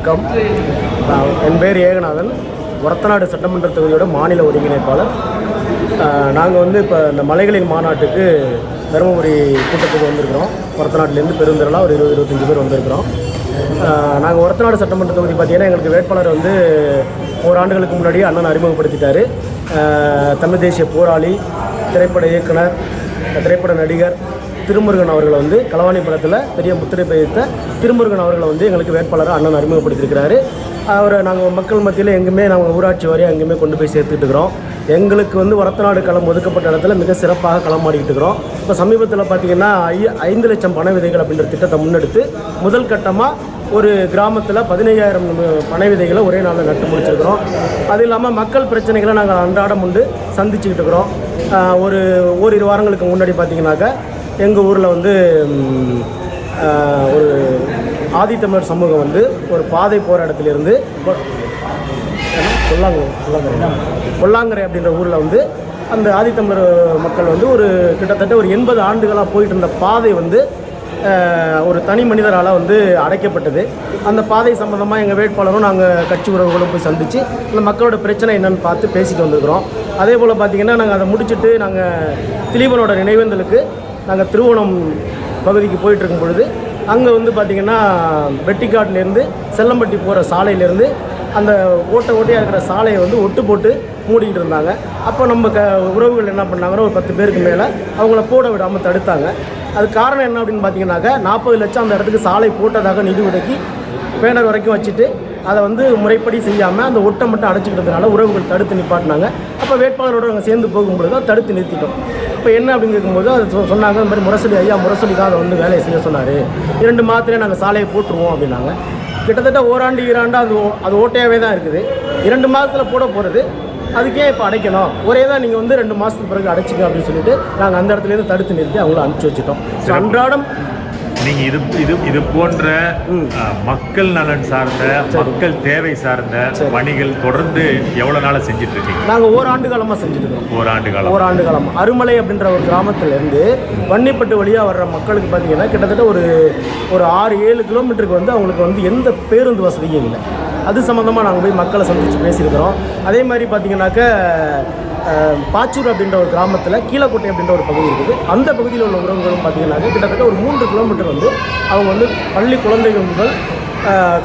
வணக்கம். என் பேர் ஏகநாதன், ஒரத்தநாடு சட்டமன்ற தொகுதியோட மாநில ஒருங்கிணைப்பாளர். நாங்கள் இப்போ இந்த மலைகளின் மாநாட்டுக்கு தருமபுரி கூட்டத்துக்கு வந்திருக்கிறோம். ஒரத்தநாட்டிலேருந்து பெருந்திரளாக ஒரு 20-25 பேர் வந்திருக்கிறோம். நாங்கள் ஒரத்தநாடு சட்டமன்ற தொகுதி பார்த்திங்கன்னா எங்களுக்கு வேட்பாளர் ஓராண்டுகளுக்கு முன்னாடி அண்ணன் அறிமுகப்படுத்திட்டார். தமிழ் தேசிய போராளி, திரைப்பட இயக்குனர், திரைப்பட நடிகர் திருமுருகன் அவர்களை களவாணி படத்தில் பெரிய முத்திரை பதித்த திருமுருகன் அவர்களை எங்களுக்கு வேட்பாளராக அண்ணன் அறிமுகப்படுத்தியிருக்கிறாரு. அவரை நாங்கள் மக்கள் மத்தியில் எங்குமே நாங்கள் ஊராட்சி வாரியாக எங்கேயுமே கொண்டு போய் சேர்த்துட்டு இருக்கிறோம். எங்களுக்கு ஒரத்தநாடு களம் ஒதுக்கப்பட்ட இடத்துல மிக சிறப்பாக களமாடிக்கிட்டு இருக்கிறோம். இப்போ சமீபத்தில் பார்த்திங்கன்னா 5 லட்சம் பனை விதைகள் அப்படின்ற திட்டத்தை முன்னெடுத்து முதல் கட்டமாக ஒரு கிராமத்தில் 15,000 பனை விதைகளை ஒரே நாளில் நட்டு முடிச்சிருக்கிறோம். அது இல்லாமல் மக்கள் பிரச்சனைகளை நாங்கள் அன்றாடம் சந்திச்சுக்கிட்டு இருக்கிறோம். ஓரிரு வாரங்களுக்கு முன்னாடி பார்த்திங்கனாக்கா எங்கள் ஊரில் ஒரு ஆதித்தமிழர் சமூகம் ஒரு பாதை போகிற இடத்துலேருந்து கொல்லாங்கரை அப்படின்ற ஊரில் அந்த ஆதித்தமிழர் மக்கள் ஒரு கிட்டத்தட்ட ஒரு 80 ஆண்டுகளாக போயிட்டு இருந்த பாதை ஒரு தனி மனிதரால் அடைக்கப்பட்டது. அந்த பாதை சம்மந்தமாக எங்கள் வேட்பாளரும் நாங்கள் கட்சி உறவுகளும் போய் சந்தித்து அந்த மக்களோட பிரச்சனை என்னென்னு பார்த்து பேசிட்டு வந்திருக்கிறோம். அதே போல் பார்த்திங்கன்னா நாங்கள் அதை முடிச்சுட்டு நாங்கள் திலீபனோட நினைவேந்தலுக்கு நாங்கள் திருவோணம் பகுதிக்கு போயிட்டுருக்கும் பொழுது அங்கே பார்த்திங்கன்னா வெட்டிக்காட்டிலேருந்து செல்லம்பட்டி போகிற சாலையிலேருந்து அந்த ஓட்டையாக இருக்கிற சாலையை ஒட்டு போட்டு மூடிக்கிட்டு இருந்தாங்க. அப்போ நம்ம உறவுகள் என்ன பண்ணாங்கன்னா ஒரு 10 பேருக்கு மேலே அவங்கள போட விடாமல் தடுத்தாங்க. அது காரணம் என்ன அப்படின்னு பார்த்தீங்கன்னாக்கா 40 லட்சம் அந்த இடத்துக்கு சாலை போட்டதாக நிதி ஒதுக்கி பேனர் வரைக்கும் வச்சுட்டு அதை முறைப்படி செய்யாமல் அந்த ஒட்டை மட்டும் அடைச்சிக்கிட்டதுனால உறவுகள் தடுத்து நிப்பாட்டினாங்க. அப்போ வேட்பாளரோடு நாங்கள் சேர்ந்து போகும்பொழுது அதை தடுத்து நிறுத்திட்டோம். இப்போ என்ன அப்படின்னு கேட்கும்போது அது சொன்னாங்க, இந்த மாதிரி முரசொலி தான் அதை வேலையை செய்ய சொன்னார், 2 மாதத்துலேயே நாங்கள் சாலையை போட்டுருவோம் அப்படின்னாங்க. கிட்டத்தட்ட ஓராண்டு அது ஓட்டையாகவே தான் இருக்குது. 2 மாதத்தில் போட போகிறது அதுக்கே இப்போ அடைக்கணும், ஒரே தான் நீங்கள் 2 மாதத்துக்கு பிறகு அடைச்சிங்க அப்படின்னு சொல்லிட்டு நாங்கள் அந்த இடத்துலேருந்து தடுத்து நிறுத்தி அவங்கள அனுப்பிச்சி வச்சுட்டோம். ஸோ அன்றாடம் நீங்கள் இது போன்ற மக்கள் நலன் சார்ந்த, மக்கள் தேவை சார்ந்த பணிகள் தொடர்ந்து எவ்வளோ நாளாக செஞ்சுட்டு இருக்கீங்க? நாங்கள் ஓராண்டு காலமாக செஞ்சுட்டு இருக்கோம். ஓராண்டு காலம் அருமலை அப்படின்ற ஒரு கிராமத்திலேருந்து வன்னிப்பட்டு வழியாக வர்ற மக்களுக்கு பார்த்தீங்கன்னா கிட்டத்தட்ட ஒரு 6-7 கிலோமீட்டருக்கு அவங்களுக்கு எந்த பேருந்து வசதியும் இல்லை. அது சம்மந்தமாக நாங்கள் போய் மக்களை சந்தித்து பேசியிருக்கிறோம். அதே மாதிரி பார்த்திங்கனாக்க பாச்சூர் அப்படின்ற ஒரு கிராமத்தில் கீழக்கோட்டை அப்படின்ற ஒரு பகுதி இருக்குது. அந்த பகுதியில் உள்ள உறவுகளும் பார்த்திங்கனாக்க கிட்டத்தட்ட ஒரு 3 கிலோமீட்டர் அவங்க பள்ளி குழந்தைகள் முதல்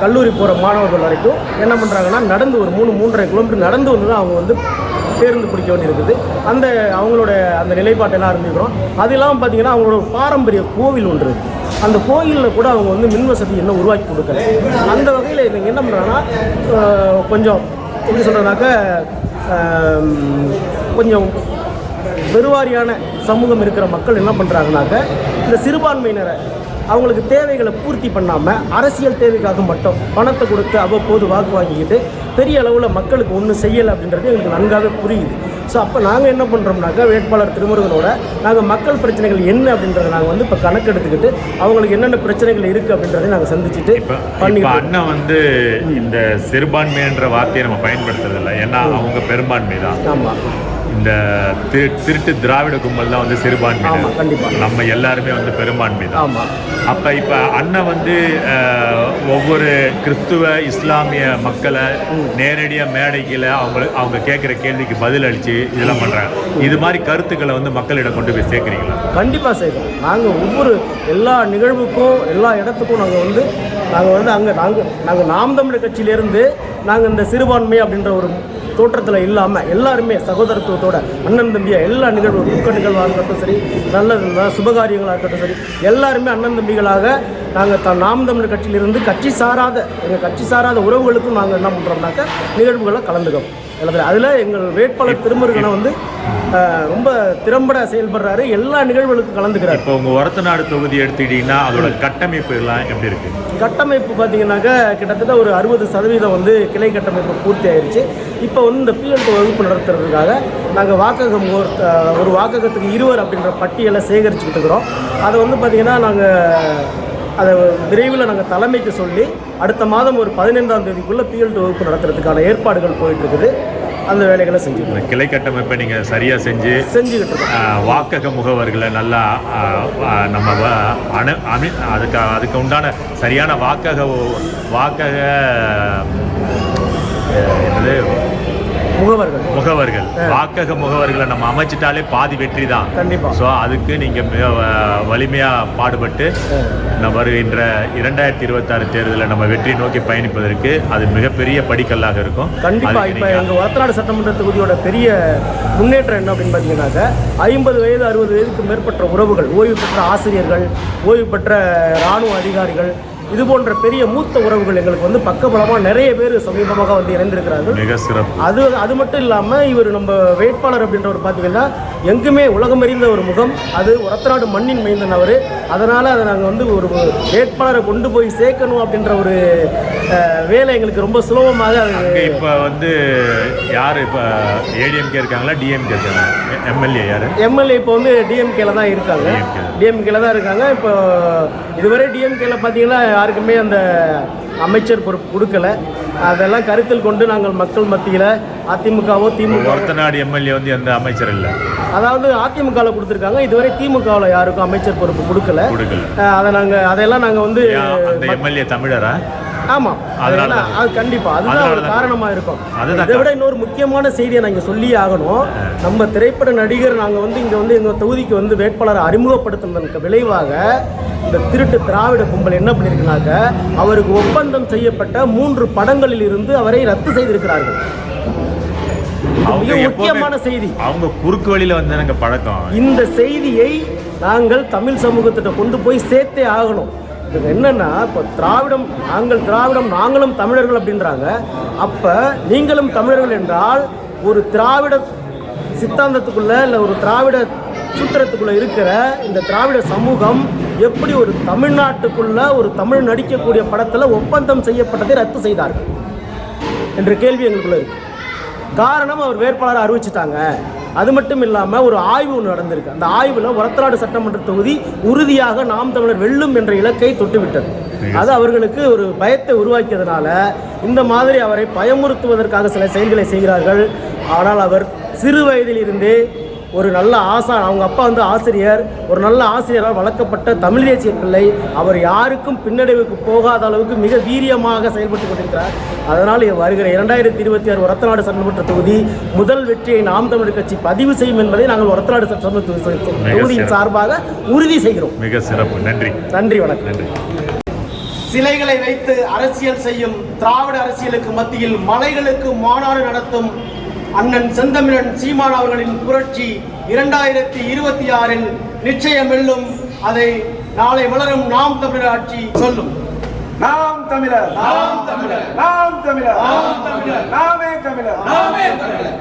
கல்லூரி போகிற மாணவர்கள் வரைக்கும் என்ன பண்ணுறாங்கன்னா நடந்து ஒரு 3-3.5 கிலோமீட்டர் நடந்து தான் அவங்க பேருந்து பிடிக்க வேண்டியிருக்குது. அவங்களோட அந்த நிலைப்பாட்டெல்லாம் அறிஞ்சிக்கிறோம். அது இல்லாமல் பார்த்திங்கன்னா அவங்களோட பாரம்பரிய கோவில் ஒன்று இருக்குது. அந்த கோயிலில் கூட அவங்க மின் வசதி இன்னும் உருவாக்கி கொடுக்கல. அந்த வகையில் இவங்க என்ன பண்ணுறாங்கன்னா கொஞ்சம் எப்படி சொல்கிறதுனாக்க கொஞ்சம் பெருவாரியான சமூகம் இருக்கிற மக்கள் என்ன பண்ணுறாங்கனாக்க இந்த சிறுபான்மையினரை அவங்களுக்கு தேவைகளை பூர்த்தி பண்ணாமல் அரசியல் தேவைக்காக மட்டும் பணத்தை கொடுத்து அவ்வப்போது வாக்கு வாங்கிக்கிட்டு பெரிய அளவில் மக்களுக்கு ஒன்றும் செய்யலை அப்படின்றது எங்களுக்கு நன்றாக புரியுது. ஸோ அப்போ நாங்கள் என்ன பண்ணுறோம்னாக்கா வேட்பாளர் திருமுருகனோட நாங்கள் மக்கள் பிரச்சனைகள் என்ன அப்படின்றத நாங்கள் இப்போ கணக்கெடுத்துக்கிட்டு அவங்களுக்கு என்னென்ன பிரச்சனைகள் இருக்குது அப்படின்றத நாங்கள் சந்திச்சுட்டு பண்ணி அண்ணன் இந்த சிறுபான்மைன்ற வார்த்தையை நம்ம பயன்படுத்துறதில்லை, ஏன்னா அவங்க பெரும்பான்மை தான். ஆமாம், இந்த திருட்டு திராவிட கும்பல் தான் சிறுபான்மை. கண்டிப்பாக நம்ம எல்லாருமே பெரும்பான்மை தான். ஆமாம். அப்போ இப்போ அண்ணன் ஒவ்வொரு கிறிஸ்துவ இஸ்லாமிய மக்களை நேரடியாக மேடைக்கில் அவங்க கேட்குற கேள்விக்கு பதில் அளித்து இதெல்லாம் பண்ணுறாங்க. இது மாதிரி கருத்துக்களை மக்களிடம் கொண்டு போய் சேர்க்குறீங்களா? கண்டிப்பாக சேர்க்கணும். நாங்கள் எல்லா நிகழ்வுக்கும் எல்லா இடத்துக்கும் நாங்கள் நாம் தமிழர் கட்சியிலேருந்து நாங்கள் இந்த சிறுபான்மை அப்படின்ற ஒரு தோற்றத்தில் இல்லாமல் எல்லாருமே சகோதரத்துவத்தோட அண்ணன் தம்பியாக எல்லா நிகழ்வு துக்க நிகழ்வாக இருக்கட்டும் சரி, நல்ல சுபகாரியங்களாக இருக்கட்டும் சரி, எல்லாருமே அண்ணன் தம்பிகளாக நாங்கள் நாம் தமிழர் கட்சியிலிருந்து எங்கள் கட்சி சாராத உறவுகளுக்கும் நாங்கள் என்ன பண்ணுறோம்னாக்க நிகழ்வுகளை கலந்துக்கிறோம். அதில் எங்கள் வேட்பாளர் திருமுருகனை ரொம்ப திறம்பட செயல்படுறாரு, எல்லா நிகழ்வுகளுக்கும் கலந்துக்கிறார். இப்போ உங்கள் ஒரத்தநாடு தொகுதி எடுத்துக்கிட்டிங்கன்னா அதோட கட்டமைப்பு எல்லாம் எப்படி இருக்குது? கட்டமைப்பு பார்த்தீங்கன்னாக்கா கிட்டத்தட்ட ஒரு 60% கிளை கட்டமைப்பு பூர்த்தி ஆயிடுச்சு. இப்போ இந்த PL2 வகுப்பு நடத்துறதுக்காக நாங்கள் ஒரு வாக்ககத்துக்கு 20 அப்படின்ற பட்டியலை சேகரிச்சுக்கிட்டு இருக்கிறோம். அதை பார்த்திங்கன்னா அதை விரைவில் நாங்கள் தலைமைக்கு சொல்லி அடுத்த மாதம் ஒரு 15ஆம் தேதிக்குள்ளே PL2 வகுப்பு நடத்துறதுக்கான ஏற்பாடுகள் போயிட்டுருக்குது. அந்த வேலைகளை செஞ்சுருக்கோம். கிளை கட்டமைப்பை நீங்கள் சரியாக செஞ்சுக்கிட்டு இருக்கோம். வாக்கக முகவர்களை நல்லா நம்ம அதுக்கு உண்டான சரியான வாக்கக என்னது முகவர்கள் வாக்கக முகவர்களை நம்ம அமைச்சிட்டாலே பாதி வெற்றி தான். கண்டிப்பா. ஸோ அதுக்கு நீங்கள் மிக வலிமையாக பாடுபட்டு நம்ம வருகின்ற 2026 தேர்தலில் நம்ம வெற்றி நோக்கி பயணிப்பதற்கு அது மிகப்பெரிய படிக்கல்லாக இருக்கும். கண்டிப்பாக. இப்போ எங்கள் ஒரத்தநாடு சட்டமன்ற தொகுதியோட பெரிய முன்னேற்றம் என்ன அப்படின்னு பார்த்தீங்கன்னாக்க 50 வயது 60 வயதுக்கு மேற்பட்ட உறவுகள், ஓய்வு பெற்ற ஆசிரியர்கள், ஓய்வு பெற்ற இராணுவ அதிகாரிகள், இது போன்ற பெரிய மூத்த உறவுகள் எங்களுக்கு வந்து பக்கபலமாக நிறைய பேர் சமீபமாக வந்து இணைந்திருக்கிறார்கள். மிக சிறப்பு. அது மட்டும் இல்லாமல் இவர் நம்ம வேட்பாளர் அப்படின்றவர் பார்த்தீங்கன்னா எங்குமே உலகம் அறிந்த ஒரு முகம். அது ஒரத்தநாடு மண்ணின் மைந்தன் அவர். அதனால் அதை நாங்கள் வந்து ஒரு வேட்பாளரை கொண்டு போய் சேர்க்கணும் அப்படின்ற ஒரு வேலை எங்களுக்கு ரொம்ப சுலபமாக. அது இப்போ வந்து யார் இப்போ ஏடிஎம்கே இருக்காங்களா டிஎம்கே இருக்காங்க? எம்எல்ஏ யார்? எம்எல்ஏ இப்போ வந்து டிஎம்கேல தான் இருக்காங்க. டிஎம்கேல தான் இருக்காங்க. இப்போ இதுவரை டிஎம்கேல பார்த்தீங்கன்னா யாருக்குமே அந்த அமைச்சர் பொறுப்பு கொடுக்கல. அதெல்லாம் கருத்தில் கொண்டு நாங்கள் மக்கள் மத்தியில் அதிமுகவோ திமுக ஒரத்தநாடு எம்எல்ஏ வந்து எந்த அமைச்சர் இல்லை. அதாவது அதிமுகவில் கொடுத்துருக்காங்க. இதுவரை திமுகவில் யாருக்கும் அமைச்சர் பொறுப்பு கொடுக்கல. அதெல்லாம் நாங்கள் வந்து எம்எல்ஏ தமிழரா? ஆமாம். அதனால அது கண்டிப்பாா அதுதான் ஒரு காரணமா இருக்கும். இதை விட இன்னொரு முக்கியமான செய்தியை நாங்கள் சொல்லியே ஆகணும். நம்ம திரைப்பட நடிகர் நாங்கள் வந்து இங்கே வந்து எங்கள் தொகுதிக்கு வந்து வேட்பாளரை அறிமுகப்படுத்துனதற்கு விளைவாக இந்த திருட்டு திராவிட கும்பல் என்ன பண்ணியிருக்குனாக்க அவருக்கு ஒப்பந்தம் செய்யப்பட்ட 3 படங்களில் இருந்து அவரை ரத்து செய்திருக்கிறார்கள். மிக முக்கியமான செய்தி. அவங்க குறுக்கு வழியில வந்து எனக்கு பழக்கம். இந்த செய்தியை நாங்கள் தமிழ் சமூகத்திட்ட கொண்டு போய் சேர்த்தே ஆகணும். என்னன்னா இப்போ திராவிடம் நாங்களும் தமிழர்கள் அப்படின்றாங்க. அப்போ நீங்களும் தமிழர்கள் என்றால் ஒரு திராவிட சித்தாந்தத்துக்குள்ள இல்லை ஒரு திராவிட சூத்திரத்துக்குள்ள இருக்கிற இந்த திராவிட சமூகம் எப்படி ஒரு தமிழ்நாட்டுக்குள்ள ஒரு தமிழ் நடிக்கக்கூடிய படத்தில் ஒப்பந்தம் செய்யப்பட்டதை ரத்து செய்தார்கள் என்ற கேள்வி எங்களுக்குள்ள இருக்கு. காரணம் அவர் வேட்பாளரை அறிவிச்சிட்டாங்க. அது மட்டும் இல்லாமல் ஒரு ஆய்வு ஒன்று நடந்திருக்கு. அந்த ஆய்வில் ஒரத்தநாடு சட்டமன்ற தொகுதி உறுதியாக நாம் தமிழர் வெல்லும் என்ற இலக்கை தொட்டுவிட்டது. அது அவர்களுக்கு ஒரு பயத்தை உருவாக்கியதுனால இந்த மாதிரி அவரை பயமுறுத்துவதற்காக சில செயல்களை செய்கிறார்கள். ஆனால் அவர் சிறு வயதிலிருந்தே ஒரு நல்ல அவங்க அப்பா வந்து ஆசிரியர், ஒரு நல்ல ஆசிரியரால் வளர்க்கப்பட்ட தமிழ் தேசிய பிள்ளை. அவர் யாருக்கும் பின்னடைவுக்கு போகாத அளவுக்கு மிக வீரியமாக செயல்பட்டு கொண்டிருக்கிறார். அதனால் வருகிற 2026 ஒரத்தநாடு சட்டமன்ற தொகுதி முதல் வெற்றியை நாம் தமிழர் கட்சி பதிவு செய்யும் என்பதை நாங்கள் ஒரத்தநாடு சட்டமன்ற தொகுதியின் சார்பாக உறுதி செய்கிறோம். மிக சிறப்பு. நன்றி. வணக்கம். நன்றி. சிலைகளை வைத்து அரசியல் செய்யும் திராவிட அரசியலுக்கு மத்தியில் மலைகளுக்கு மாநாடு நடத்தும் அண்ணன் செந்தமிழன் சீமான் அவர்களின் புரட்சி 2026 நிச்சயம் வெல்லும். அதை நாளை வளரும் நாம் தமிழர் ஆட்சி சொல்லும். நாம் தமிழர், நாம் தமிழர், நாம் தமிழர், நாம் தமிழர், நாமே தமிழர், நாமே தமிழர்.